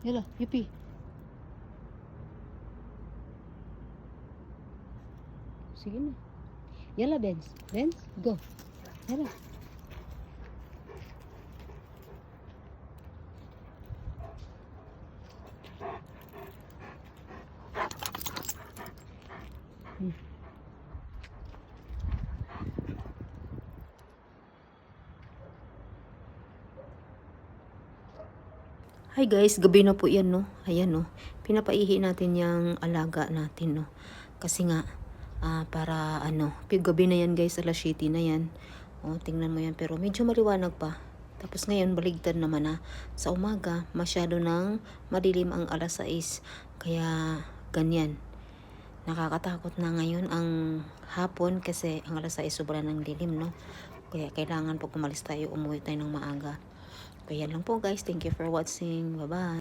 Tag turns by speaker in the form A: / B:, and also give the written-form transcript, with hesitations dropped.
A: Yala, yupi. Sige na. Yala, Benz. Benz, go. Yala. Hi guys, gabi na po yan, no? Ayan, no? Pinapaihi natin yung alaga natin, no? Kasi nga, para gabi na yan guys, alas 7 na yan. O, tingnan mo yan, pero medyo maliwanag pa. Tapos ngayon, baligtad naman na. Sa umaga, masyado nang madilim ang alas 6. Kaya, ganyan. Nakakatakot na ngayon ang hapon kasi ang alas 6 sobrang ng dilim, no? Kaya kailangan pag umalis tayo, umuwi tayo ng maaga. Kaya lang po guys, thank you for watching. Bye-bye.